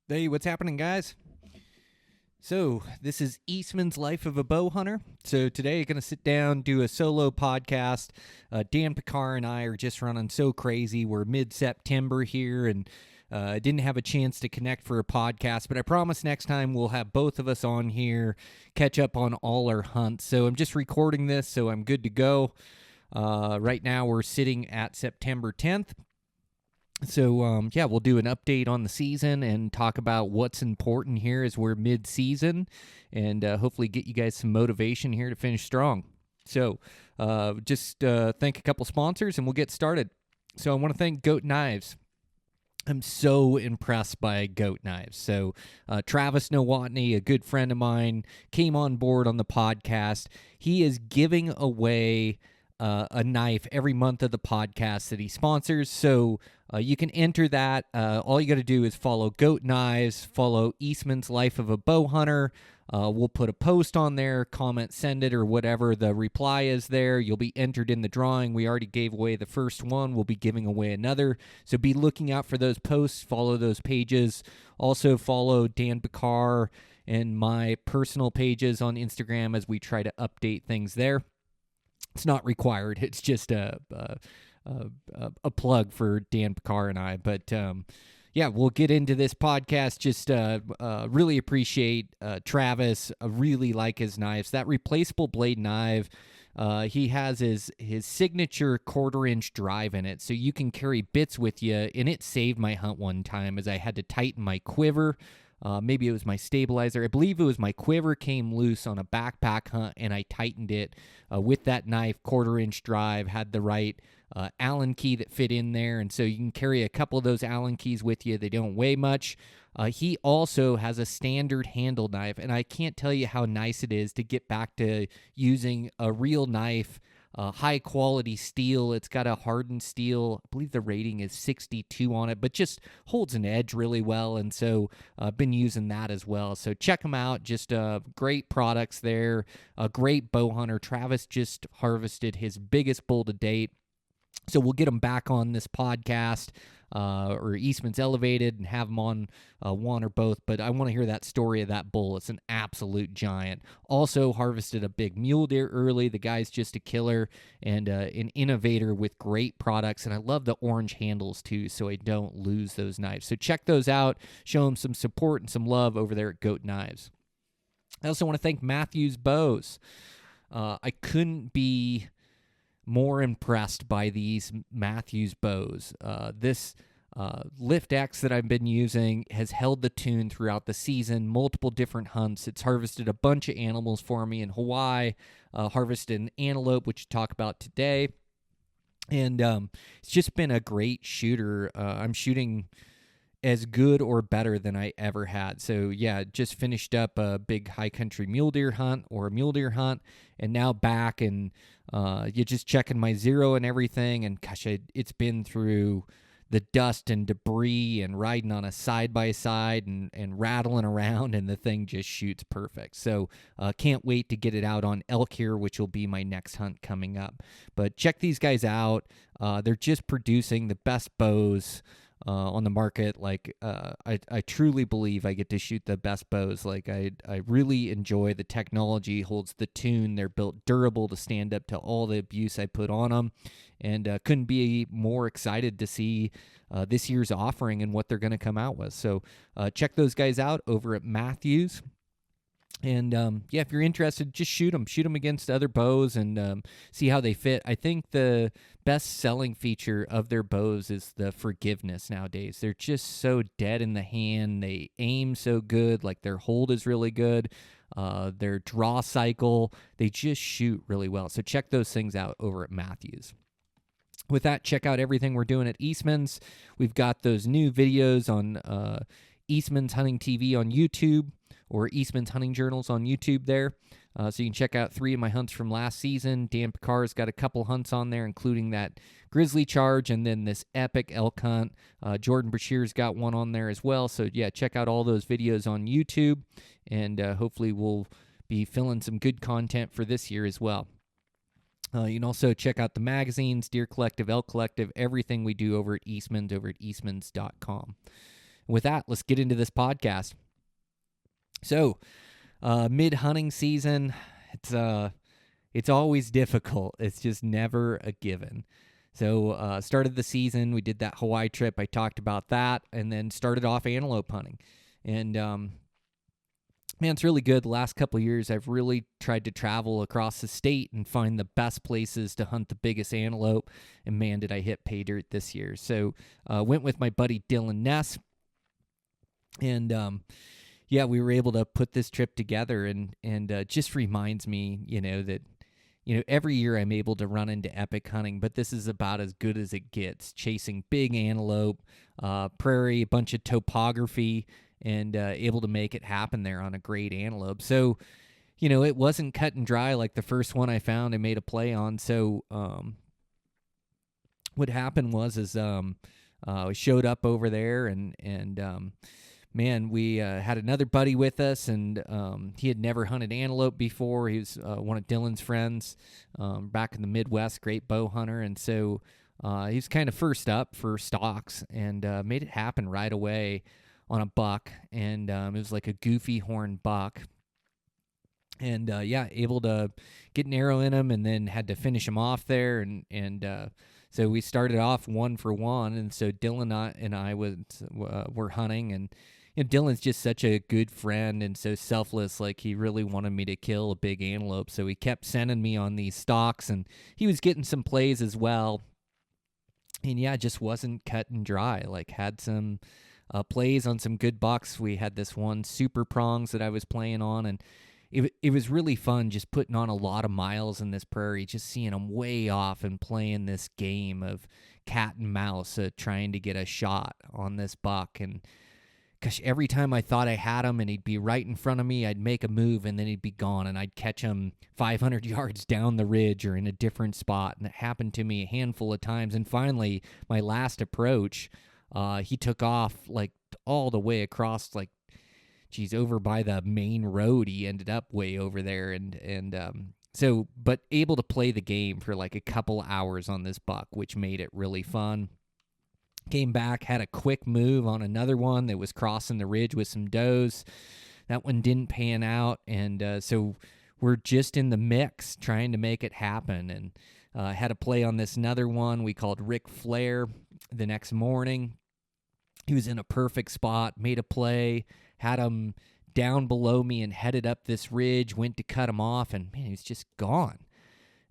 Hey, what's happening, guys? So, this is Eastman's Life of a Bowhunter. So, today, I'm going to sit down, do a solo podcast. Dan Picard and I are just running so crazy. We're mid-September here, and I didn't have a chance to connect for a podcast, but I promise next time we'll have both of us on here, catch up on all our hunts. So, I'm just recording this, so I'm good to go. Right now, we're sitting at September 10th. So, we'll do an update on the season and talk about what's important here as we're mid-season and hopefully get you guys some motivation here to finish strong. So, just thank a couple sponsors and we'll get started. So, I want to thank Goat Knives. I'm so impressed by Goat Knives. So, Travis Nowotny, a good friend of mine, came on board on the podcast. He is giving away a knife every month of the podcast that he sponsors. So you can enter that. All you got to do is follow Goat Knives, follow Eastman's Life of a Bowhunter. We'll put a post on there, comment, send it, or whatever the reply is there. You'll be entered in the drawing. We already gave away the first one. We'll be giving away another. So be looking out for those posts. Follow those pages. Also follow Dan Picard and my personal pages on Instagram as we try to update things there. It's not required. It's just a plug for Dan Picard and I. But, we'll get into this podcast. Just really appreciate Travis. I really like his knives. That replaceable blade knife, he has his signature 1/4-inch drive in it. So you can carry bits with you. And it saved my hunt one time as I had to tighten my quiver. Maybe it was my stabilizer. I believe it was my quiver came loose on a backpack hunt, and I tightened it with that knife, 1/4-inch drive, had the right Allen key that fit in there, and so you can carry a couple of those Allen keys with you. They don't weigh much. He also has a standard handle knife, and I can't tell you how nice it is to get back to using a real knife. High quality steel. It's got a hardened steel. I believe the rating is 62 on it, but just holds an edge really well. And so I've been using that as well. So check them out. Just great products there. A great bow hunter. Travis just harvested his biggest bull to date. So we'll get him back on this podcast or Eastman's Elevated and have him on one or both. But I want to hear that story of that bull. It's an absolute giant. Also harvested a big mule deer early. The guy's just a killer and an innovator with great products. And I love the orange handles too, so I don't lose those knives. So check those out. Show him some support and some love over there at Goat Knives. I also want to thank Matthews Bows. I couldn't be more impressed by these Matthews bows. This Lift X that I've been using has held the tune throughout the season, multiple different hunts. It's harvested a bunch of animals for me in Hawaii, harvested an antelope, which we'll talk about today. And it's just been a great shooter. I'm shooting as good or better than I ever had. So, just finished up a big high country mule deer hunt or a mule deer hunt, and now back and you're just checking my zero and everything. And gosh, it's been through the dust and debris and riding on a side-by-side and rattling around, and the thing just shoots perfect. So can't wait to get it out on elk here, which will be my next hunt coming up. But check these guys out. They're just producing the best bows on the market. Like I truly believe I get to shoot the best bows. Like I really enjoy the technology, holds the tune. They're built durable to stand up to all the abuse I put on them, and couldn't be more excited to see this year's offering and what they're going to come out with. So check those guys out over at Matthews. And, if you're interested, just shoot them against other bows and see how they fit. I think the best selling feature of their bows is the forgiveness nowadays. They're just so dead in the hand. They aim so good. Like their hold is really good. Their draw cycle, they just shoot really well. So check those things out over at Matthews. With that, check out everything we're doing at Eastman's. We've got those new videos on Eastman's Hunting TV on YouTube, or Eastman's Hunting Journals on YouTube there. So you can check out 3 of my hunts from last season. Dan Picard's got a couple hunts on there, including that grizzly charge and then this epic elk hunt. Jordan Brashear's got one on there as well. So, check out all those videos on YouTube, and hopefully we'll be filling some good content for this year as well. You can also check out the magazines, Deer Collective, Elk Collective, everything we do over at Eastman's, over at eastmans.com. With that, let's get into this podcast. So, mid-hunting season, it's always difficult. It's just never a given. So, started the season, we did that Hawaii trip. I talked about that, and then started off antelope hunting. And, man, it's really good. The last couple of years, I've really tried to travel across the state and find the best places to hunt the biggest antelope. And, man, did I hit pay dirt this year. So, went with my buddy Dylan Ness. And, yeah, we were able to put this trip together, and just reminds me, that, every year I'm able to run into epic hunting, but this is about as good as it gets, chasing big antelope, prairie, a bunch of topography, and able to make it happen there on a great antelope. So, it wasn't cut and dry like the first one I found and made a play on. So, what happened was we showed up over there, and man, we had another buddy with us, and he had never hunted antelope before. He was one of Dylan's friends back in the Midwest, great bow hunter, and so he was kind of first up for stalks, and made it happen right away on a buck, and it was like a goofy horn buck. And, yeah, able to get an arrow in him, and then had to finish him off there, and so we started off 1 for 1, and so Dylan and I were hunting, and Dylan's just such a good friend and so selfless. Like, he really wanted me to kill a big antelope, so he kept sending me on these stalks, and he was getting some plays as well. And yeah, it just wasn't cut and dry. Like, had some plays on some good bucks. We had this one super prongs that I was playing on, and it was really fun just putting on a lot of miles in this prairie, just seeing them way off and playing this game of cat and mouse, trying to get a shot on this buck. And gosh, every time I thought I had him and he'd be right in front of me, I'd make a move and then he'd be gone, and I'd catch him 500 yards down the ridge or in a different spot. And it happened to me a handful of times. And finally, my last approach, he took off like all the way across, like, over by the main road. He ended up way over there. So, but able to play the game for like a couple hours on this buck, which made it really fun. Came back, had a quick move on another one that was crossing the ridge with some does. That one didn't pan out, and so we're just in the mix trying to make it happen. And had a play on this another one we called Ric Flair the next morning. He was in a perfect spot, made a play, had him down below me and headed up this ridge, went to cut him off, and man, he was just gone.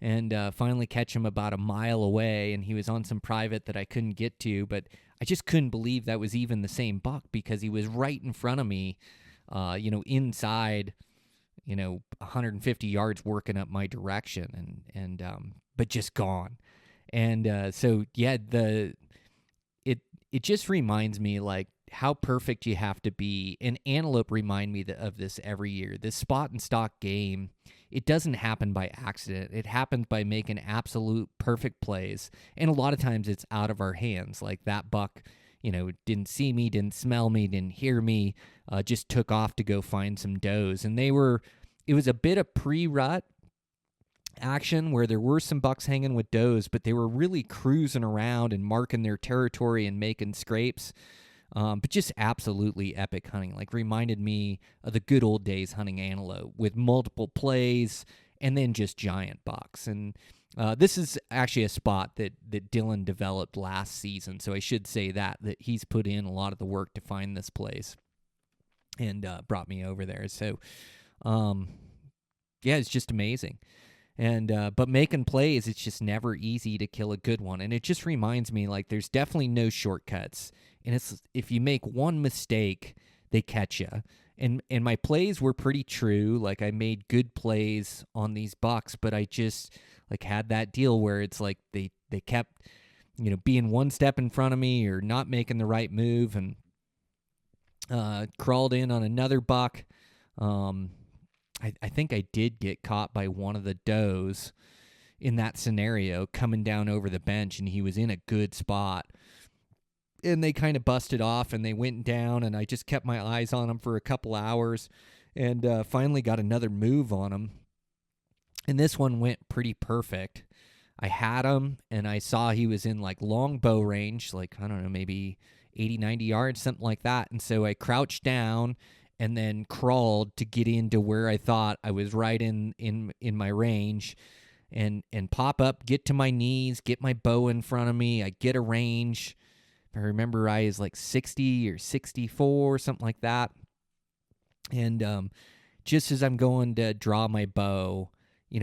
And finally catch him about a mile away, and he was on some private that I couldn't get to, but I just couldn't believe that was even the same buck, because he was right in front of me, inside, 150 yards working up my direction, and but just gone. And so yeah, it just reminds me, like, how perfect you have to be. And antelope remind me of this every year. This spot and stock game, it doesn't happen by accident. It happens by making absolute perfect plays. And a lot of times it's out of our hands. Like that buck, didn't see me, didn't smell me, didn't hear me, just took off to go find some does. And it was a bit of pre-rut action where there were some bucks hanging with does, but they were really cruising around and marking their territory and making scrapes. But just absolutely epic hunting. Like, reminded me of the good old days hunting antelope with multiple plays and then just giant bucks. And this is actually a spot that Dylan developed last season, so I should say that he's put in a lot of the work to find this place and brought me over there. So, yeah, it's just amazing. And but making plays, it's just never easy to kill a good one. And it just reminds me, like, there's definitely no shortcuts. And it's, if you make one mistake, they catch you. And my plays were pretty true. Like, I made good plays on these bucks, but I just, like, had that deal where it's like they kept, being one step in front of me or not making the right move, and crawled in on another buck. I think I did get caught by one of the does in that scenario coming down over the bench, and he was in a good spot. And they kind of busted off, and they went down, and I just kept my eyes on him for a couple hours, and finally got another move on him. And this one went pretty perfect. I had him, and I saw he was in, like, long bow range, like, I don't know, maybe 80, 90 yards, something like that. And so I crouched down and then crawled to get into where I thought I was right in my range, and pop up, get to my knees, get my bow in front of me. I get a range. I remember I was like 60 or 64, something like that. And just as I'm going to draw my bow,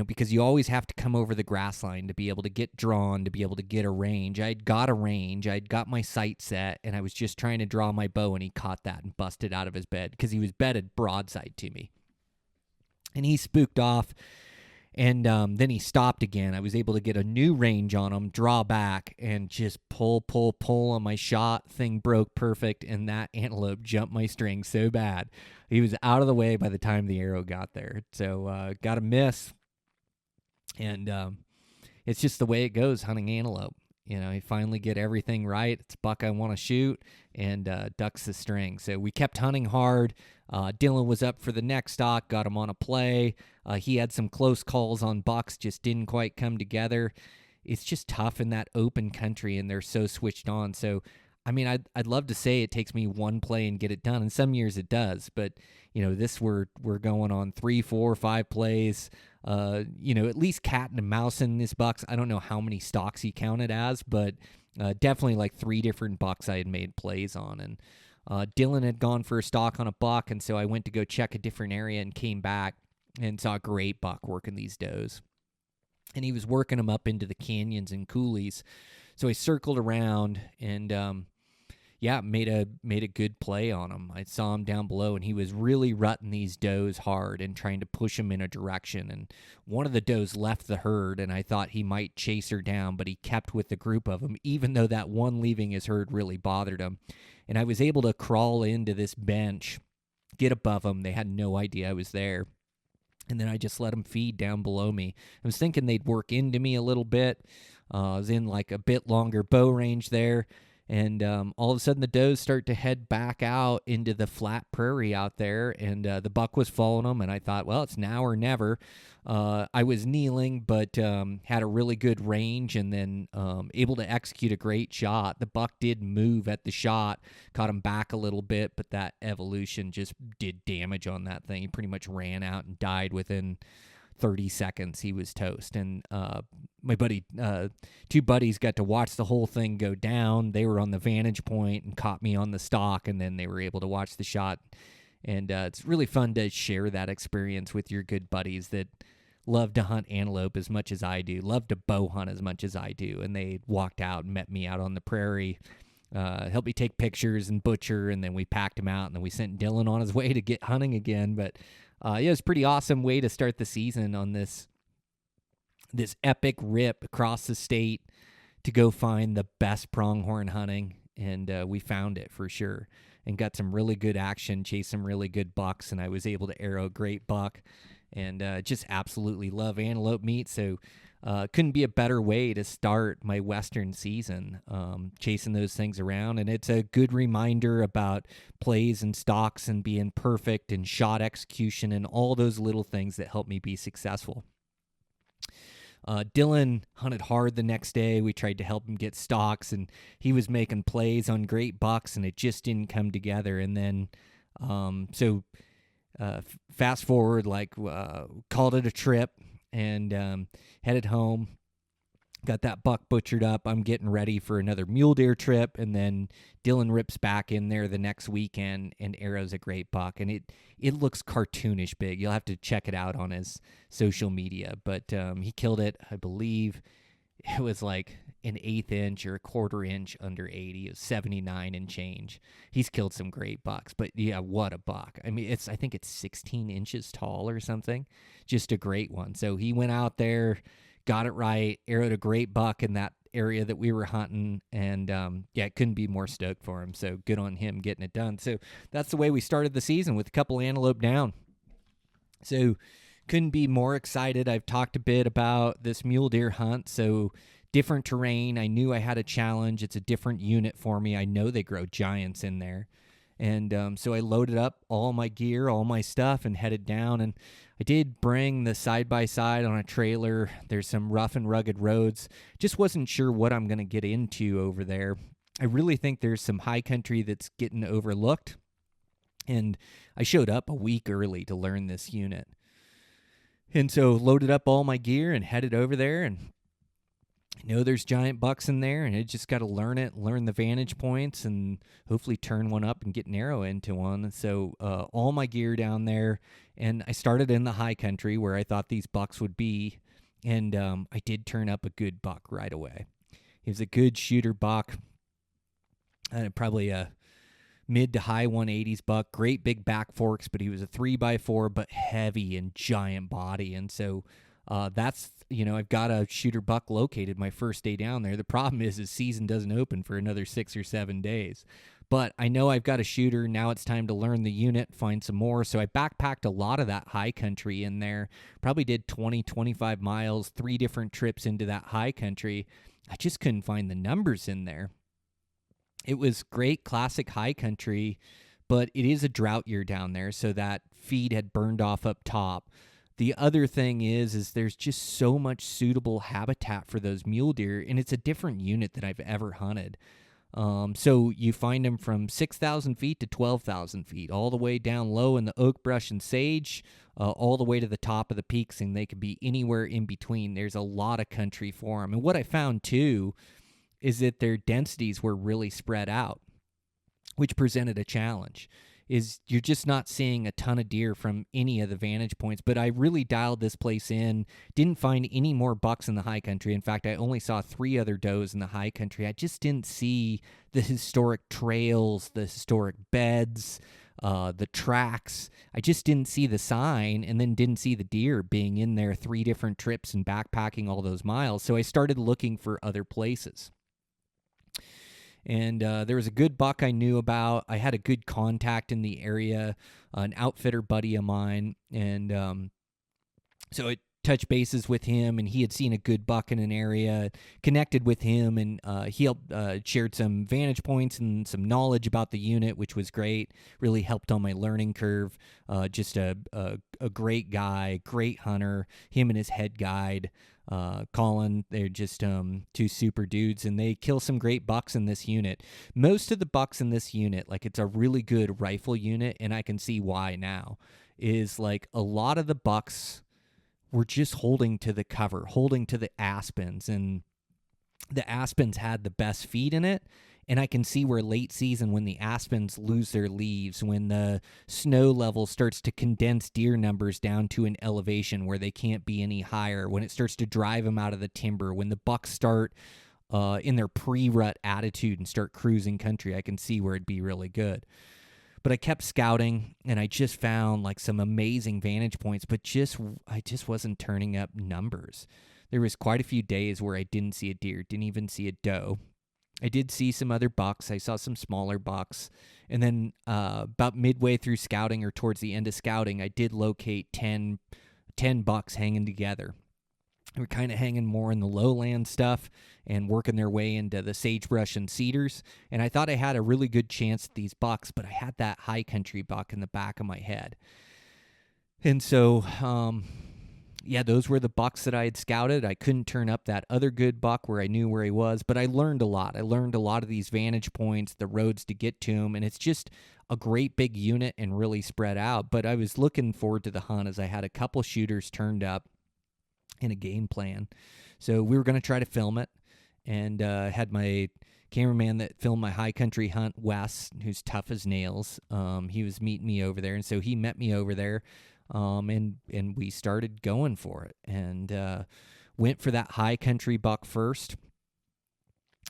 because you always have to come over the grass line to be able to get drawn, to be able to get a range. I'd got a range. I'd got my sight set, and I was just trying to draw my bow, and he caught that and busted out of his bed because he was bedded broadside to me. And he spooked off, and then he stopped again. I was able to get a new range on him, draw back, and just pull on my shot. Thing broke perfect, and that antelope jumped my string so bad. He was out of the way by the time the arrow got there. So got a miss. And it's just the way it goes hunting antelope. You finally get everything right. It's a buck I want to shoot, and ducks the string. So we kept hunting hard. Dylan was up for the next stock, got him on a play. He had some close calls on bucks, just didn't quite come together. It's just tough in that open country, and they're so switched on. So, I mean, I'd love to say it takes me one play and get it done, and some years it does. But, this we're going on 3, 4, 5 plays. At least cat and mouse in this bucks. I don't know how many stalks he counted as, but definitely like 3 different bucks I had made plays on. And Dylan had gone for a stalk on a buck, and so I went to go check a different area and came back and saw a great buck working these does. And he was working them up into the canyons and coulees. So I circled around and made a good play on him. I saw him down below, and he was really rutting these does hard and trying to push them in a direction. And one of the does left the herd, and I thought he might chase her down, but he kept with the group of them, even though that one leaving his herd really bothered him. And I was able to crawl into this bench, get above them. They had no idea I was there. And then I just let them feed down below me. I was thinking they'd work into me a little bit. I was in like a bit longer bow range there. And all of a sudden, the does start to head back out into the flat prairie out there, and the buck was following them, and I thought, well, it's now or never. I was kneeling, but had a really good range, and then able to execute a great shot. The buck did move at the shot, caught him back a little bit, but that evolution just did damage on that thing. He pretty much ran out and died within 30 seconds. He was toast. And my buddy, 2 buddies got to watch the whole thing go down. They were on the vantage point and caught me on the stalk, and then they were able to watch the shot. And it's really fun to share that experience with your good buddies that love to hunt antelope as much as I do, love to bow hunt as much as I do. And they walked out and met me out on the prairie, helped me take pictures and butcher, and then we packed him out, and then we sent Dylan on his way to get hunting again. But it was a pretty awesome way to start the season on this epic rip across the state to go find the best pronghorn hunting, and we found it for sure and got some really good action, chased some really good bucks, and I was able to arrow a great buck, and just absolutely love antelope meat. So couldn't be a better way to start my Western season, chasing those things around. And it's a good reminder about plays and stalks and being perfect and shot execution and all those little things that help me be successful. Dylan hunted hard the next day. We tried to help him get stalks, and he was making plays on great bucks, and it just didn't come together. And then, fast forward, called it a trip and headed home. Got that buck butchered up. I'm getting ready for another mule deer trip, and then Dylan rips back in there the next weekend and arrows a great buck, and it looks cartoonish big. You'll have to check it out on his social media, but he killed it. I believe it was like an 1/8 inch or a 1/4 inch under 80. It was 79 and change. He's killed some great bucks, but yeah, what a buck. I mean, I think it's 16 inches tall or something. Just a great one. So he went out there, got it right, arrowed a great buck in that area that we were hunting, and couldn't be more stoked for him. So good on him getting it done. So that's the way we started the season, with a couple antelope down. So couldn't be more excited. I've talked a bit about this mule deer hunt. So different terrain. I knew I had a challenge. It's a different unit for me. I know they grow giants in there. And so I loaded up all my gear, all my stuff, and headed down. And I did bring the side-by-side on a trailer. There's some rough and rugged roads. Just wasn't sure what I'm going to get into over there. I really think there's some high country that's getting overlooked. And I showed up a week early to learn this unit. And so loaded up all my gear and headed over there, and I know there's giant bucks in there, and I just got to learn it, learn the vantage points, and hopefully turn one up and get an arrow into one. And so all my gear down there, and I started in the high country where I thought these bucks would be, and I did turn up a good buck right away. He was a good shooter buck, probably a mid to high 180s buck, great big back forks, but he was a 3x4, but heavy and giant body. And so that's, I've got a shooter buck located my first day down there. The problem is his season doesn't open for another 6 or 7 days. But I know I've got a shooter. Now it's time to learn the unit, find some more. So I backpacked a lot of that high country in there. Probably did 20, 25 miles, 3 different trips into that high country. I just couldn't find the numbers in there. It was great classic high country, but it is a drought year down there, so that feed had burned off up top. The other thing is there's just so much suitable habitat for those mule deer, and it's a different unit than I've ever hunted. So you find them from 6,000 feet to 12,000 feet, all the way down low in the oak brush and sage, all the way to the top of the peaks, and they could be anywhere in between. There's a lot of country for them. And what I found, too, is that their densities were really spread out, which presented a challenge. Is you're just not seeing a ton of deer from any of the vantage points. But I really dialed this place in, didn't find any more bucks in the high country. In fact, I only saw 3 other does in the high country. I just didn't see the historic trails, the historic beds, the tracks. I just didn't see the sign, and then didn't see the deer being in there 3 different trips and backpacking all those miles. So I started looking for other places. And there was a good buck I knew about. I had a good contact in the area, an outfitter buddy of mine. And so I touched bases with him, and he had seen a good buck in an area, connected with him, and he helped, shared some vantage points and some knowledge about the unit, which was great. Really helped on my learning curve. Just a great guy, great hunter, him and his head guide. Colin, they're just 2 super dudes, and they kill some great bucks in this unit. Most of the bucks in this unit, like, it's a really good rifle unit, and I can see why now, is like a lot of the bucks were just holding to the cover, holding to the aspens, and the aspens had the best feed in it. And I can see where late season, when the aspens lose their leaves, when the snow level starts to condense deer numbers down to an elevation where they can't be any higher, when it starts to drive them out of the timber, when the bucks start in their pre-rut attitude and start cruising country, I can see where it'd be really good. But I kept scouting, and I just found like some amazing vantage points, but I just wasn't turning up numbers. There was quite a few days where I didn't see a deer, didn't even see a doe. I did see some other bucks. I saw some smaller bucks. And then about midway through scouting, or towards the end of scouting, I did locate 10 bucks hanging together. They were kind of hanging more in the lowland stuff and working their way into the sagebrush and cedars. And I thought I had a really good chance at these bucks, but I had that high country buck in the back of my head. And so, those were the bucks that I had scouted. I couldn't turn up that other good buck where I knew where he was, but I learned a lot. I learned a lot of these vantage points, the roads to get to him, and it's just a great big unit and really spread out. But I was looking forward to the hunt, as I had a couple shooters turned up in a game plan. So we were going to try to film it, and had my cameraman that filmed my high country hunt, Wes, who's tough as nails. He was meeting me over there, and so he met me over there. And we started going for it, and went for that high country buck first,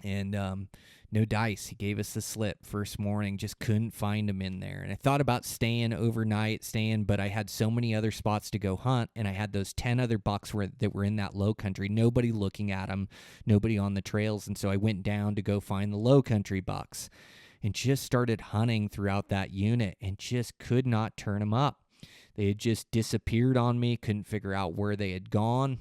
and no dice. He gave us the slip first morning, just couldn't find him in there. And I thought about staying overnight, but I had so many other spots to go hunt, and I had those 10 other bucks that were in that low country, nobody looking at them, nobody on the trails. And so I went down to go find the low country bucks, and just started hunting throughout that unit, and just could not turn them up. They had just disappeared on me, couldn't figure out where they had gone.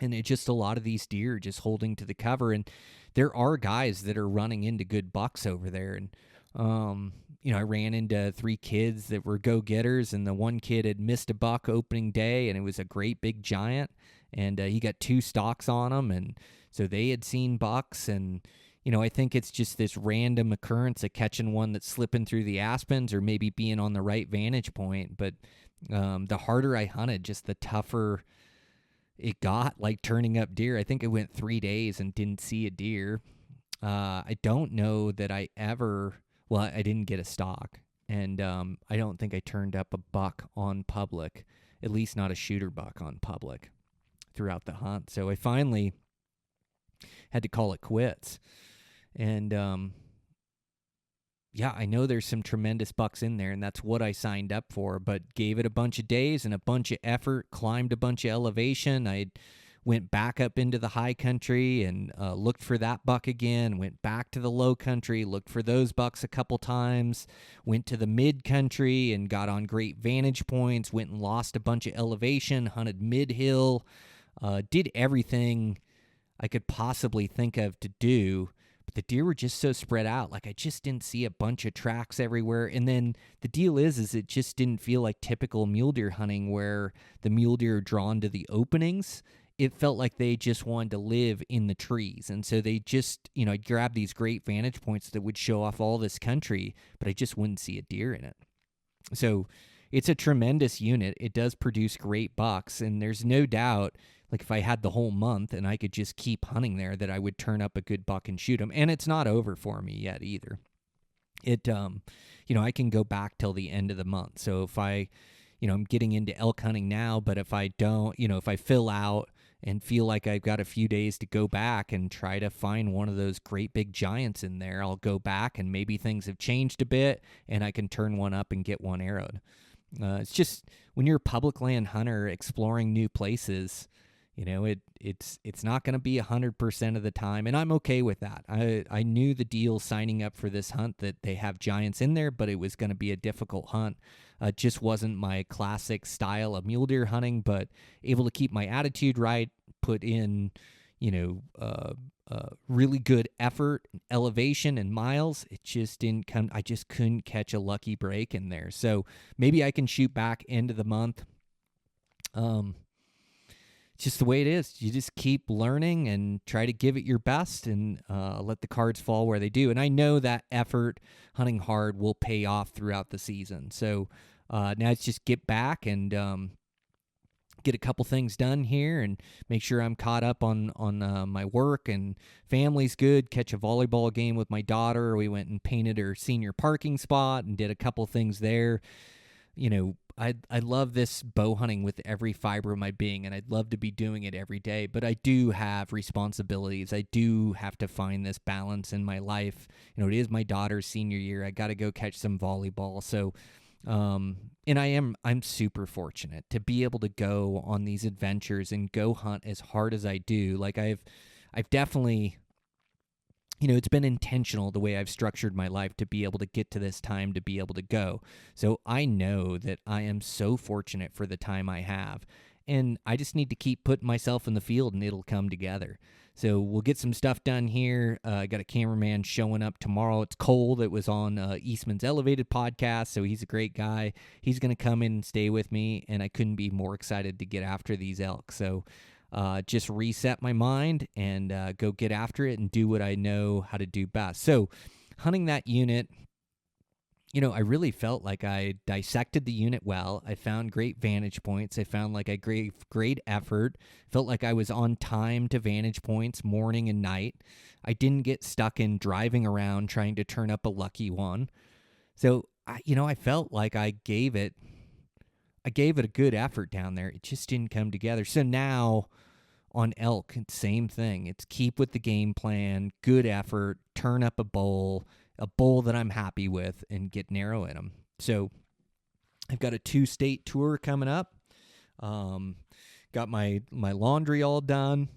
And it just, a lot of these deer just holding to the cover. And there are guys that are running into good bucks over there. And, I ran into 3 kids that were go-getters, and the one kid had missed a buck opening day, and it was a great big giant. And he got 2 stalks on him. And so they had seen bucks, and I think it's just this random occurrence of catching one that's slipping through the aspens or maybe being on the right vantage point. But the harder I hunted, just the tougher it got, like turning up deer. I think it went 3 days and didn't see a deer. I don't know that I didn't get a stock. And I don't think I turned up a buck on public, at least not a shooter buck on public throughout the hunt. So I finally had to call it quits. And I know there's some tremendous bucks in there, and that's what I signed up for, but gave it a bunch of days and a bunch of effort, climbed a bunch of elevation. I went back up into the high country and looked for that buck again, went back to the low country, looked for those bucks a couple times, went to the mid country and got on great vantage points, went and lost a bunch of elevation, hunted mid-hill, did everything I could possibly think of to do. But the deer were just so spread out. Like, I just didn't see a bunch of tracks everywhere. And then the deal is it just didn't feel like typical mule deer hunting where the mule deer are drawn to the openings. It felt like they just wanted to live in the trees. And so they just, I'd grab these great vantage points that would show off all this country, but I just wouldn't see a deer in it. So it's a tremendous unit. It does produce great bucks. And there's no doubt, like, if I had the whole month and I could just keep hunting there, that I would turn up a good buck and shoot him. And it's not over for me yet either. I can go back till the end of the month. So if I'm getting into elk hunting now, but if I don't, if I fill out and feel like I've got a few days to go back and try to find one of those great big giants in there, I'll go back and maybe things have changed a bit and I can turn one up and get one arrowed. It's just when you're a public land hunter exploring new places, it's not going to be 100% of the time, and I'm okay with that. I knew the deal signing up for this hunt that they have giants in there, but it was going to be a difficult hunt. It just wasn't my classic style of mule deer hunting, but able to keep my attitude right, put in, really good effort, elevation, and miles. It just didn't come. I just couldn't catch a lucky break in there. So maybe I can shoot back end of the month. Just the way it is. You just keep learning and try to give it your best and let the cards fall where they do. And I know that effort, hunting hard, will pay off throughout the season. So now it's just get back and get a couple things done here and make sure I'm caught up on my work and family's good. Catch a volleyball game with my daughter. We went and painted her senior parking spot and did a couple things there. I love this bow hunting with every fiber of my being, and I'd love to be doing it every day, but I do have responsibilities. I do have to find this balance in my life. It is my daughter's senior year. I got to go catch some volleyball. So, and I'm super fortunate to be able to go on these adventures and go hunt as hard as I do. Like I've definitely, it's been intentional the way I've structured my life to be able to get to this time to be able to go. So I know that I am so fortunate for the time I have, and I just need to keep putting myself in the field and it'll come together. So we'll get some stuff done here. I got a cameraman showing up tomorrow. It's cold. It was on Eastman's Elevated podcast, so he's a great guy. He's going to come in and stay with me, and I couldn't be more excited to get after these elk. So just reset my mind and go get after it and do what I know how to do best. So hunting that unit, I really felt like I dissected the unit well. I found great vantage points. I found like I gave great effort. Felt like I was on time to vantage points morning and night. I didn't get stuck in driving around trying to turn up a lucky one. So, I felt like I gave it a good effort down there. It just didn't come together. So now on elk, same thing. It's keep with the game plan, good effort, turn up a bull that I'm happy with, and get narrow in them. So I've got a 2-state tour coming up. Got my laundry all done.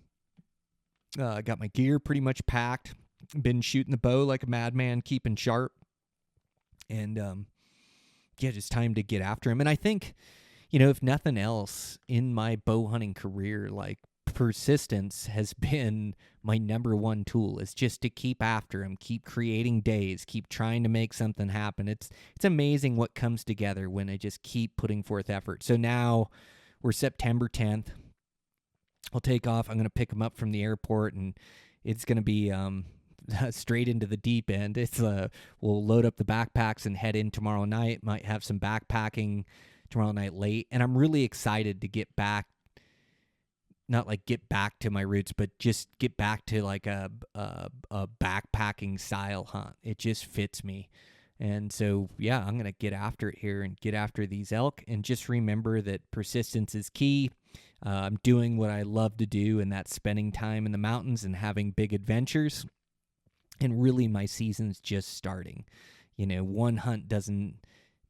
Got my gear pretty much packed. Been shooting the bow like a madman, keeping sharp. And just time to get after him. And I think, if nothing else, in my bow hunting career, like, persistence has been my number one tool. Is just to keep after him, keep creating days, keep trying to make something happen. It's amazing what comes together when I just keep putting forth effort. So now we're September 10th. I'll take off. I'm going to pick him up from the airport, and it's going to be straight into the deep end. We'll load up the backpacks and head in tomorrow night. Might have some backpacking tomorrow night late, and I'm really excited to get back. Not like get back to my roots, but just get back to like a backpacking style hunt. It just fits me. And so, yeah, I'm going to get after it here and get after these elk, and just remember that persistence is key. I'm doing what I love to do, and that's spending time in the mountains and having big adventures. And really, my season's just starting. One hunt doesn't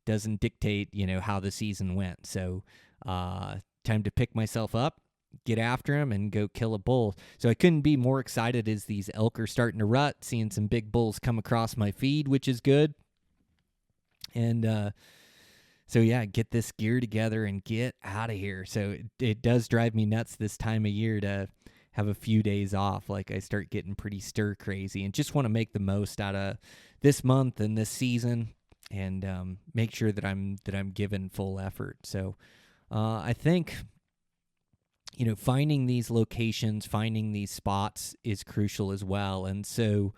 dictate, how the season went. So, time to pick myself up, get after him, and go kill a bull. So I couldn't be more excited as these elk are starting to rut, seeing some big bulls come across my feed, which is good. And so, yeah, get this gear together and get out of here. So it does drive me nuts this time of year to have a few days off. Like, I start getting pretty stir crazy and just want to make the most out of this month and this season, and make sure that I'm giving full effort. So I think, finding these locations, finding these spots is crucial as well. And so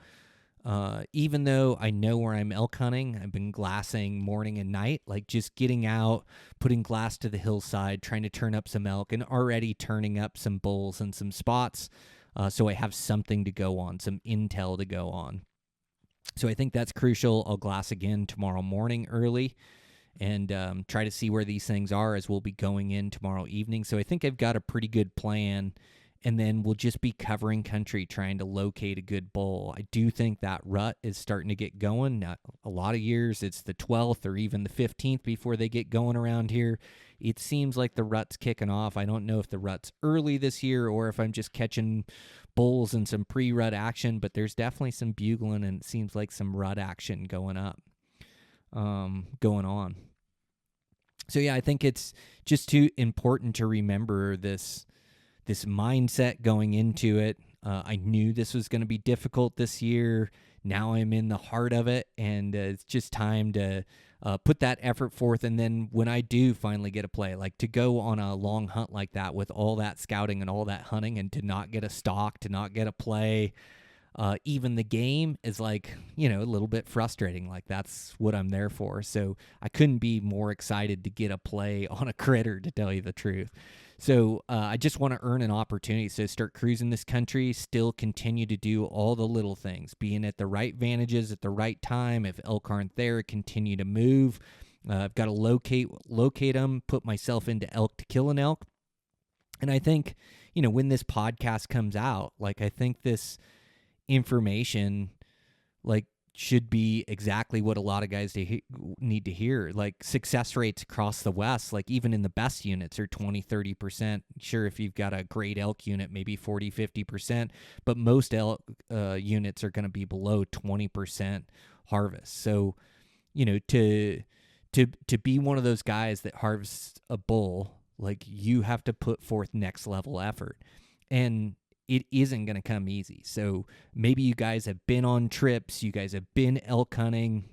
even though I know where I'm elk hunting, I've been glassing morning and night, like just getting out, putting glass to the hillside, trying to turn up some elk, and already turning up some bulls and some spots, so I have something to go on, some intel to go on. So I think that's crucial. I'll glass again tomorrow morning early, and try to see where these things are as we'll be going in tomorrow evening. So I think I've got a pretty good plan. And then we'll just be covering country trying to locate a good bull. I do think that rut is starting to get going. Not a lot of years, it's the 12th or even the 15th before they get going around here. It seems like the rut's kicking off. I don't know if the rut's early this year or if I'm just catching bulls in some pre-rut action, but there's definitely some bugling, and it seems like some rut action going on. So, yeah, I think it's just too important to remember this mindset going into it. I knew this was going to be difficult this year. Now I'm in the heart of it, and it's just time to put that effort forth. And then when I do finally get a play, like to go on a long hunt like that with all that scouting and all that hunting, and to not get a stalk, to not get a play, even the game is like, a little bit frustrating. Like, that's what I'm there for. So I couldn't be more excited to get a play on a critter, to tell you the truth. So I just want to earn an opportunity. So start cruising this country, still continue to do all the little things, being at the right vantages at the right time. If elk aren't there, continue to move. I've got to locate them, put myself into elk to kill an elk. And I think, when this podcast comes out, like, I think this information, like, should be exactly what a lot of guys need to hear. Like, success rates across the West, like even in the best units, are 20-30%. Sure, if you've got a great elk unit, maybe 40-50%, but most elk units are going to be below 20% harvest. So, to be one of those guys that harvests a bull, like, you have to put forth next level effort, and it isn't going to come easy. So maybe you guys have been on trips, you guys have been elk hunting,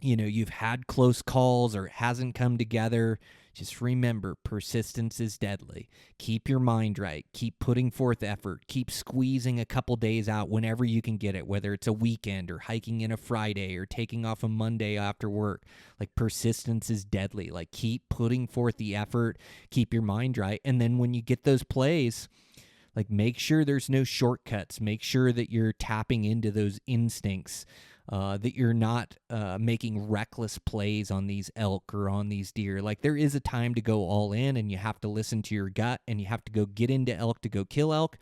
you've had close calls, or it hasn't come together. Just remember, persistence is deadly. Keep your mind right. Keep putting forth effort. Keep squeezing a couple days out whenever you can get it, whether it's a weekend or hiking in a Friday or taking off a Monday after work. Like, persistence is deadly. Like, keep putting forth the effort. Keep your mind right. And then when you get those plays, like, make sure there's no shortcuts. Make sure that you're tapping into those instincts, that you're not making reckless plays on these elk or on these deer. Like, there is a time to go all in, and you have to listen to your gut, and you have to go get into elk to go kill elk.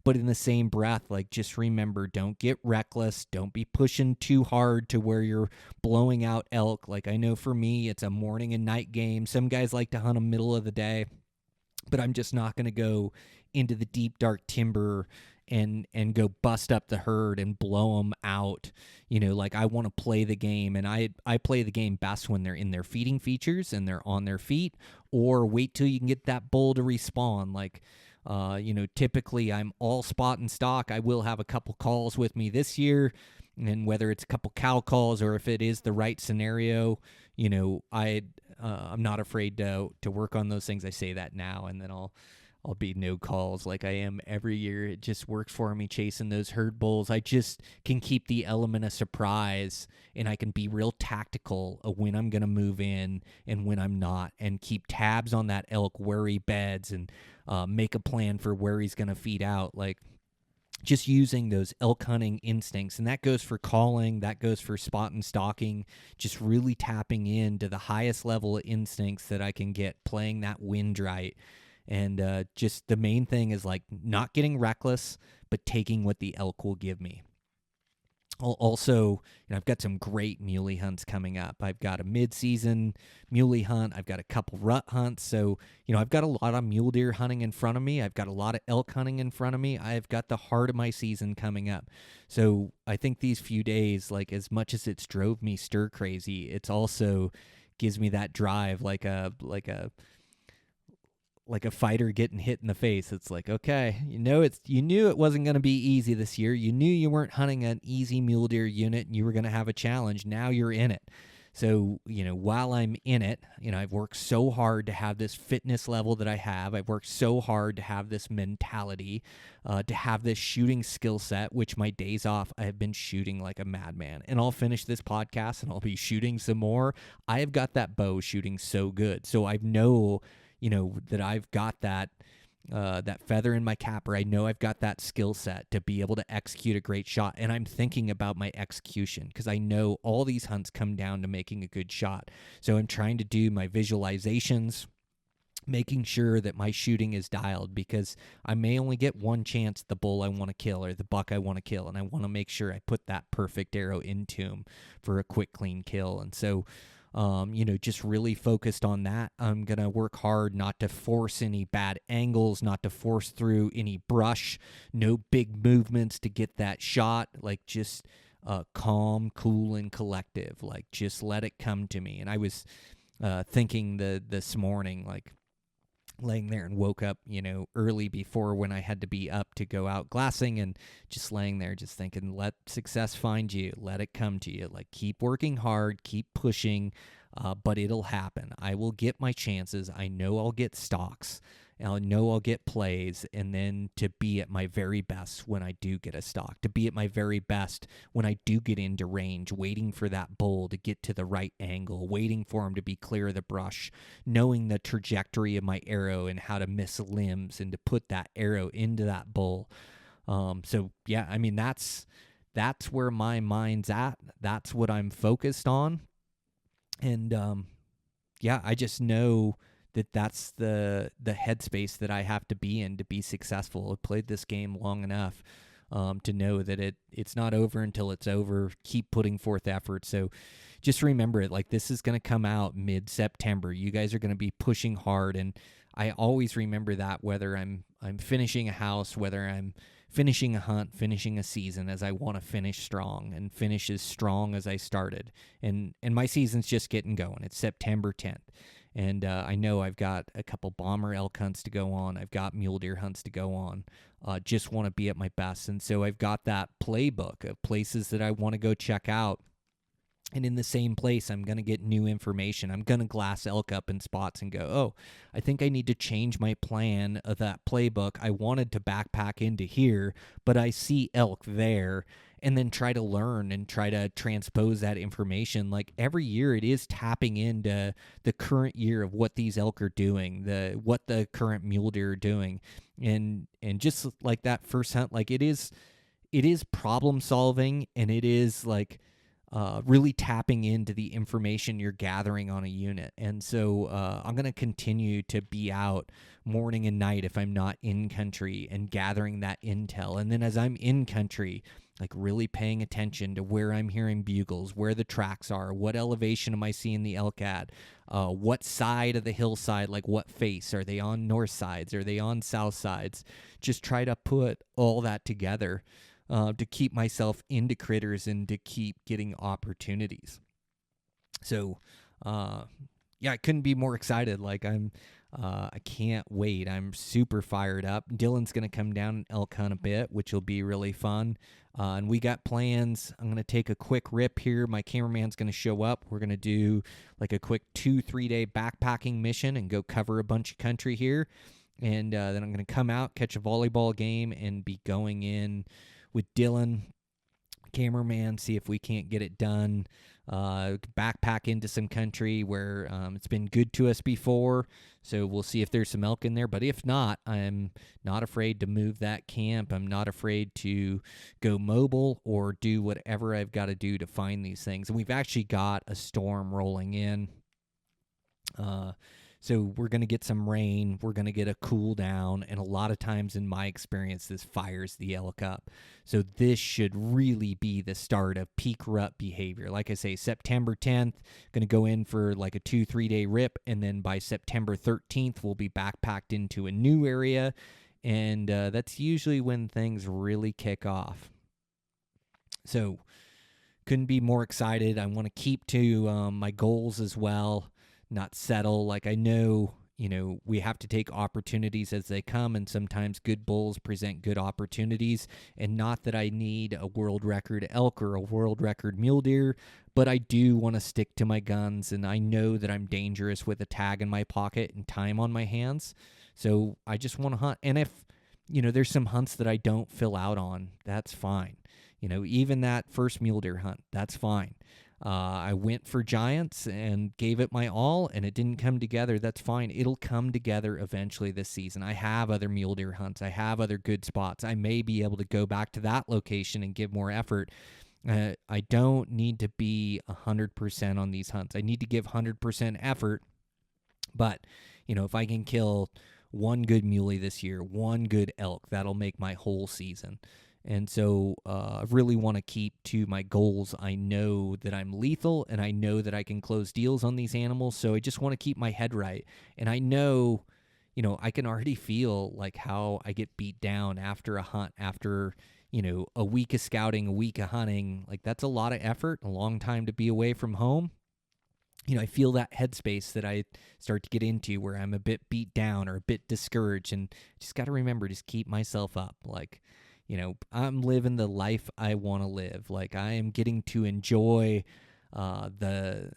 But in the same breath, like, just remember, don't get reckless. Don't be pushing too hard to where you're blowing out elk. Like, I know for me, it's a morning and night game. Some guys like to hunt them middle of the day, but I'm just not going to go into the deep, dark timber and go bust up the herd and blow them out. Like, I want to play the game, and I play the game best when they're in their feeding features and they're on their feet, or wait till you can get that bull to respawn. Like, typically I'm all spot and stock. I will have a couple calls with me this year, and whether it's a couple cow calls or if it is the right scenario, I'm not afraid to work on those things. I say that now, and then I'll I'll be no calls like I am every year. It just works for me chasing those herd bulls. I just can keep the element of surprise, and I can be real tactical of when I'm going to move in and when I'm not, and keep tabs on that elk where he beds, and make a plan for where he's going to feed out. Like, just using those elk hunting instincts. And that goes for calling, that goes for spot and stalking, just really tapping into the highest level of instincts that I can get, playing that wind right. And just the main thing is like not getting reckless, but taking what the elk will give me. Also, I've got some great muley hunts coming up. I've got a mid-season muley hunt. I've got a couple rut hunts. So, I've got a lot of mule deer hunting in front of me. I've got a lot of elk hunting in front of me. I've got the heart of my season coming up. So I think these few days, like as much as it's drove me stir crazy, it's also gives me that drive like a fighter getting hit in the face. It's like, okay, you knew it wasn't going to be easy this year. You knew you weren't hunting an easy mule deer unit and you were going to have a challenge. Now you're in it. So, while I'm in it, I've worked so hard to have this fitness level that I have. I've worked so hard to have this mentality, to have this shooting skill set, which my days off, I have been shooting like a madman. And I'll finish this podcast and I'll be shooting some more. I have got that bow shooting so good. So I know that I've got that feather in my cap, or I know I've got that skill set to be able to execute a great shot. And I'm thinking about my execution because I know all these hunts come down to making a good shot. So I'm trying to do my visualizations, making sure that my shooting is dialed, because I may only get one chance at the bull I want to kill or the buck I want to kill. And I want to make sure I put that perfect arrow into him for a quick, clean kill. And so just really focused on that. I'm going to work hard not to force any bad angles, not to force through any brush, no big movements to get that shot, like just calm, cool, and collective, like just let it come to me. And I was thinking this morning, like laying there and woke up, early before when I had to be up to go out glassing, and just laying there, just thinking, let success find you, let it come to you. Like, keep working hard, keep pushing, but it'll happen. I will get my chances. I know I'll get stalks. I know I'll get plays, and then to be at my very best when I do get a stalk, to be at my very best when I do get into range, waiting for that bull to get to the right angle, waiting for him to be clear of the brush, knowing the trajectory of my arrow and how to miss limbs and to put that arrow into that bull. So yeah, I mean, that's where my mind's at. That's what I'm focused on. And yeah, I just know that's the headspace that I have to be in to be successful. I've played this game long enough to know that it's not over until it's over. Keep putting forth effort. So just remember it. Like, this is going to come out mid-September. You guys are going to be pushing hard, and I always remember that, whether I'm finishing a house, whether I'm finishing a hunt, finishing a season, as I want to finish strong and finish as strong as I started. And my season's just getting going. It's September 10th. And I know I've got a couple bomber elk hunts to go on. I've got mule deer hunts to go on. Just want to be at my best. And so I've got that playbook of places that I want to go check out. And in the same place, I'm going to get new information. I'm going to glass elk up in spots and go, oh, I think I need to change my plan of that playbook. I wanted to backpack into here, but I see elk there. And then try to learn and try to transpose that information. Like, every year it is tapping into the current year of what these elk are doing, what the current mule deer are doing. And just like that first hunt, like it is problem solving, and it is like really tapping into the information you're gathering on a unit. And so I'm going to continue to be out morning and night if I'm not in country, and gathering that intel. And then as I'm in country, like really paying attention to where I'm hearing bugles, where the tracks are, what elevation am I seeing the elk at, what side of the hillside, like what face, are they on north sides, are they on south sides? Just try to put all that together to keep myself into critters and to keep getting opportunities. So yeah, I couldn't be more excited. Like, I can't wait. I'm super fired up. Dylan's going to come down and elk hunt a bit, which will be really fun. And we got plans. I'm going to take a quick rip here. My cameraman's going to show up. We're going to do like a quick 2-3 day backpacking mission and go cover a bunch of country here. and then I'm going to come out, catch a volleyball game, and be going in with Dylan, cameraman, see if we can't get it done. Backpack into some country where it's been good to us before, so we'll see if there's some elk in there. But if not, I'm not afraid to move that camp. I'm not afraid to go mobile or do whatever I've got to do to find these things. And we've actually got a storm rolling in. So we're going to get some rain. We're going to get a cool down. And a lot of times in my experience, this fires the elk up. So this should really be the start of peak rut behavior. Like I say, September 10th, going to go in for like a 2-3 day rip. And then by September 13th, we'll be backpacked into a new area. And that's usually when things really kick off. So couldn't be more excited. I want to keep to my goals as well. Not settle. Like I know, we have to take opportunities as they come, and sometimes good bulls present good opportunities. And not that I need a world record elk or a world record mule deer, but I do want to stick to my guns, and I know that I'm dangerous with a tag in my pocket and time on my hands. So I just want to hunt. And if, there's some hunts that I don't fill out on, that's fine. Even that first mule deer hunt, that's fine. I went for giants and gave it my all, and it didn't come together. That's fine. It'll come together eventually this season. I have other mule deer hunts. I have other good spots. I may be able to go back to that location and give more effort. I don't need to be 100% on these hunts. I need to give 100% effort. But, if I can kill one good muley this year, one good elk, that'll make my whole season. And so I really want to keep to my goals. I know that I'm lethal, and I know that I can close deals on these animals. So I just want to keep my head right. And I know, I can already feel like how I get beat down after a hunt, after, a week of scouting, a week of hunting. Like that's a lot of effort, a long time to be away from home. I feel that headspace that I start to get into where I'm a bit beat down or a bit discouraged, and just got to remember, just keep myself up. Like, I'm living the life I want to live. Like I am getting to enjoy the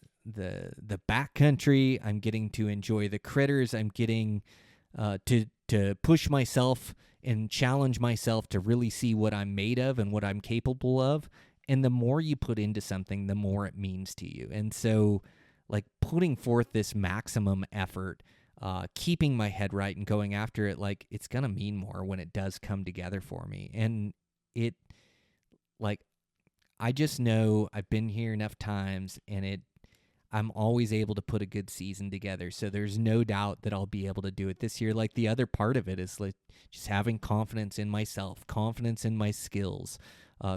backcountry. I'm getting to enjoy the critters. I'm getting to push myself and challenge myself to really see what I'm made of and what I'm capable of. And the more you put into something, the more it means to you. And so, like putting forth this maximum effort, keeping my head right and going after it, like it's going to mean more when it does come together for me. And I just know I've been here enough times, and I'm always able to put a good season together. So there's no doubt that I'll be able to do it this year. Like the other part of it is like just having confidence in myself, confidence in my skills,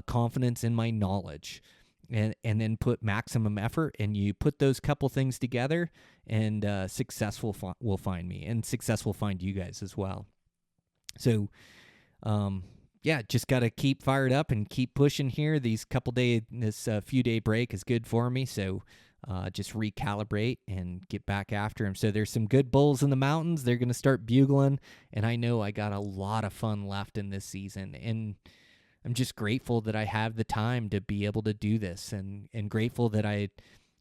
confidence in my knowledge. And then put maximum effort, and you put those couple things together, and success will find me, and success will find you guys as well. So, just got to keep fired up and keep pushing here. This few day break is good for me. So, just recalibrate and get back after them. So there's some good bulls in the mountains. They're going to start bugling, and I know I got a lot of fun left in this season, and I'm just grateful that I have the time to be able to do this, and grateful that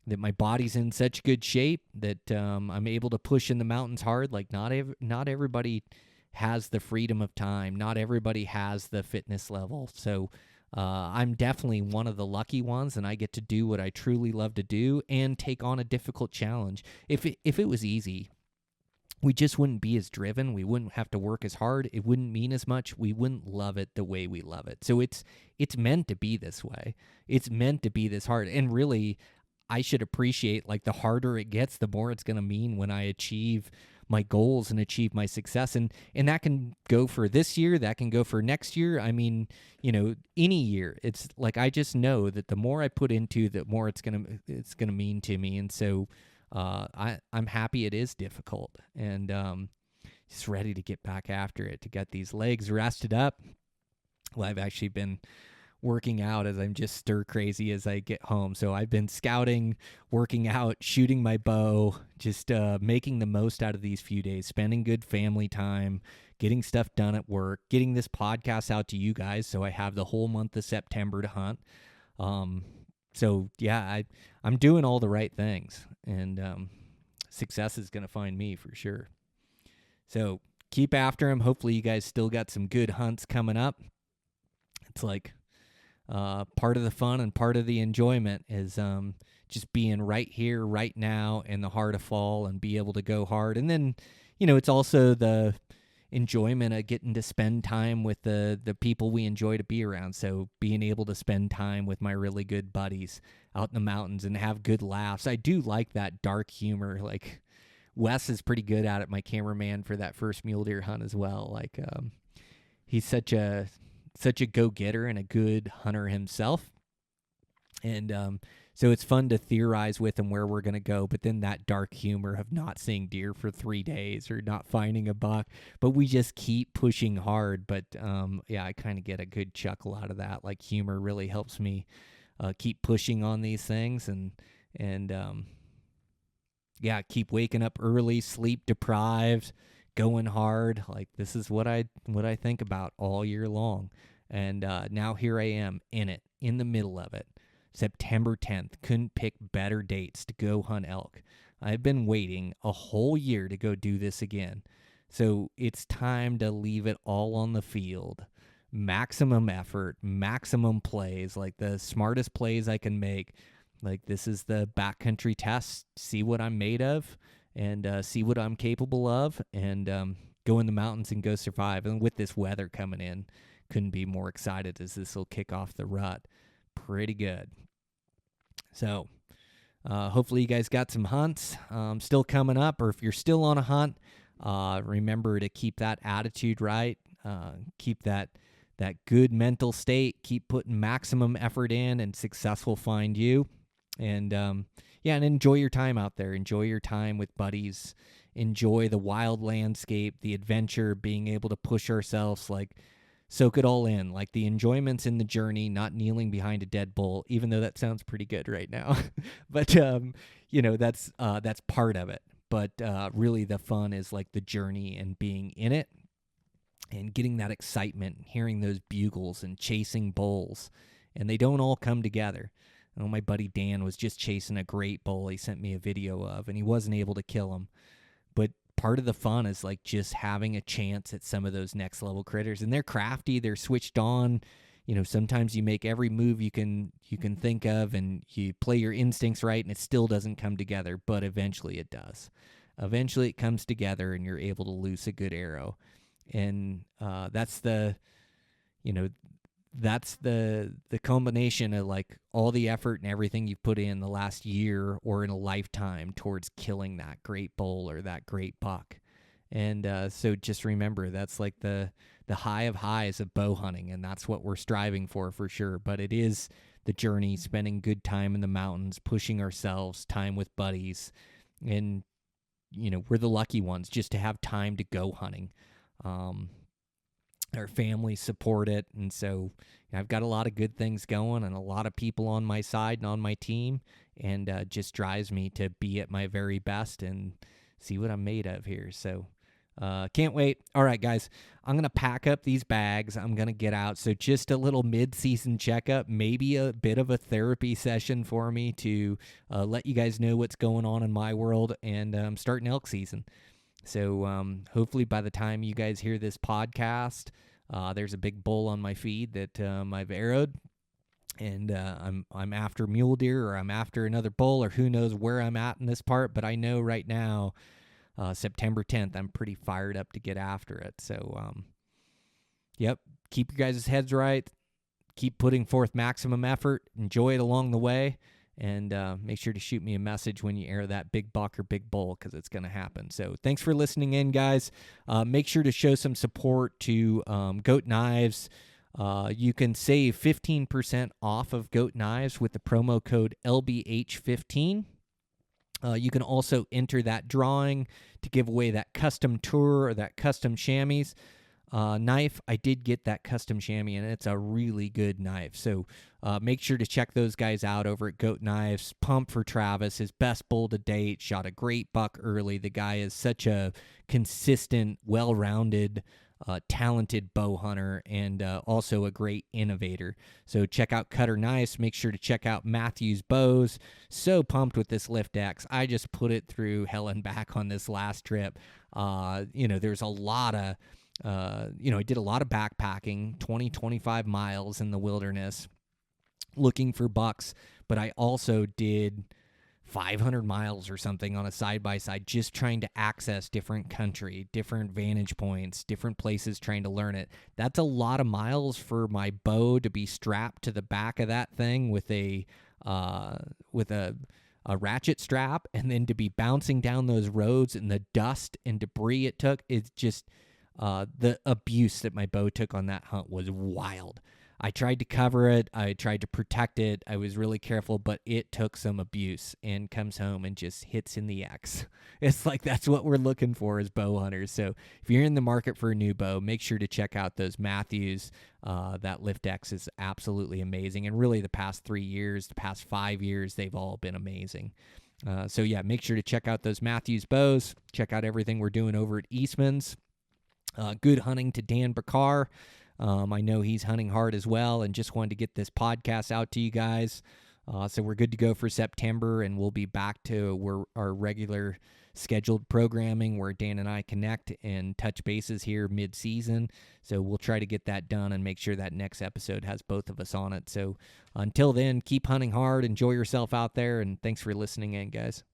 my body's in such good shape that I'm able to push in the mountains hard. Like not everybody has the freedom of time. Not everybody has the fitness level. So I'm definitely one of the lucky ones, and I get to do what I truly love to do and take on a difficult challenge. If it was easy, we just wouldn't be as driven. We wouldn't have to work as hard. It wouldn't mean as much. We wouldn't love it the way we love it. So it's meant to be this way. It's meant to be this hard. And really, I should appreciate, like, the harder it gets, the more it's going to mean when I achieve my goals and achieve my success. And that can go for this year. That can go for next year. I mean, any year. It's like I just know that the more I put into, the more it's gonna mean to me. And so I'm happy it is difficult, and just ready to get back after it, to get these legs rested up. Well, I've actually been working out as I'm just stir crazy as I get home. So I've been scouting, working out, shooting my bow, just making the most out of these few days, spending good family time, getting stuff done at work, getting this podcast out to you guys so I have the whole month of September to hunt. So yeah, I'm doing all the right things, and success is going to find me for sure. So keep after them. Hopefully you guys still got some good hunts coming up. It's like part of the fun and part of the enjoyment is just being right here, right now in the heart of fall and be able to go hard. And then, it's also the enjoyment of getting to spend time with the people we enjoy to be around. So being able to spend time with my really good buddies out in the mountains and have good laughs. I do like that dark humor. Like Wes is pretty good at it, my cameraman for that first mule deer hunt as well. Like he's such a go-getter and a good hunter himself. And so it's fun to theorize with him where we're going to go, but then that dark humor of not seeing deer for 3 days or not finding a buck, but we just keep pushing hard. But I kind of get a good chuckle out of that. Like humor really helps me keep pushing on these things and keep waking up early, sleep deprived, going hard. Like this is what I think about all year long. And now here I am in the middle of it. September 10th. Couldn't pick better dates to go hunt elk. I've been waiting a whole year to go do this again. So it's time to leave it all on the field. Maximum effort, maximum plays, like the smartest plays I can make. Like this is the backcountry test. See what I'm made of and see what I'm capable of and go in the mountains and go survive. And with this weather coming in, couldn't be more excited as this will kick off the rut. Pretty good. So hopefully you guys got some hunts still coming up, or if you're still on a hunt, remember to keep that attitude right, keep that good mental state, keep putting maximum effort in, and success will find you. And and enjoy your time out there. Enjoy your time with buddies. Enjoy the wild landscape, the adventure, being able to push ourselves, like soak it all in, like the enjoyment's in the journey, not kneeling behind a dead bull, even though that sounds pretty good right now. But, that's part of it. But really the fun is like the journey and being in it and getting that excitement, hearing those bugles and chasing bulls. And they don't all come together. My buddy Dan was just chasing a great bull he sent me a video of, and he wasn't able to kill him. But part of the fun is like just having a chance at some of those next level critters, and they're crafty, they're switched on. Sometimes you make every move you can think of and you play your instincts right and it still doesn't come together, but eventually it does. Eventually it comes together and you're able to loose a good arrow. And that's the combination of like all the effort and everything you've put in the last year or in a lifetime towards killing that great bull or that great buck. And so just remember, that's like the high of highs of bow hunting, and that's what we're striving for sure. But it is the journey, spending good time in the mountains, pushing ourselves, time with buddies. And, we're the lucky ones just to have time to go hunting. Our families support it, and so I've got a lot of good things going and a lot of people on my side and on my team, and just drives me to be at my very best and see what I'm made of here. So can't wait. All right, guys, I'm going to pack up these bags. I'm going to get out. So just a little mid-season checkup, maybe a bit of a therapy session for me to let you guys know what's going on in my world, and I'm starting elk season. So hopefully by the time you guys hear this podcast, there's a big bull on my feed that I've arrowed, and I'm after mule deer, or I'm after another bull, or who knows where I'm at in this part. But I know right now, September 10th, I'm pretty fired up to get after it. So, keep your guys' heads right. Keep putting forth maximum effort. Enjoy it along the way. And make sure to shoot me a message when you air that big buck or big bull, because it's going to happen. So thanks for listening in, guys. Make sure to show some support to Goat Knives. You can save 15% off of Goat Knives with the promo code LBH15. You can also enter that drawing to give away that custom tour or that custom chamois knife. I did get that custom chamois, and it's a really good knife. So make sure to check those guys out over at Goat Knives. Pumped for Travis, his best bull to date. Shot a great buck early. The guy is such a consistent, well-rounded talented bow hunter and also a great innovator. So check out Cutter Knives. Make sure to check out Matthews Bows. So pumped with this Lift X. I just put it through hell and back on this last trip. There's a lot of, I did a lot of backpacking, 25 miles in the wilderness looking for bucks, but I also did 500 miles or something on a side-by-side, just trying to access different country, different vantage points, different places, trying to learn it. That's a lot of miles for my bow to be strapped to the back of that thing with a ratchet strap, and then to be bouncing down those roads and the dust and debris it took. It's just the abuse that my bow took on that hunt was wild. I tried to cover it. I tried to protect it. I was really careful, but it took some abuse and comes home and just hits in the X. It's like that's what we're looking for as bow hunters. So if you're in the market for a new bow, make sure to check out those Matthews. That Lift X is absolutely amazing. And really the past 3 years, the past 5 years, they've all been amazing. Make sure to check out those Matthews bows. Check out everything we're doing over at Eastmans. Good hunting to Dan Bakar. I know he's hunting hard as well, and just wanted to get this podcast out to you guys. So we're good to go for September, and we'll be back to our regular scheduled programming where Dan and I connect and touch bases here mid-season. So we'll try to get that done and make sure that next episode has both of us on it. So until then, keep hunting hard, enjoy yourself out there, and thanks for listening in, guys.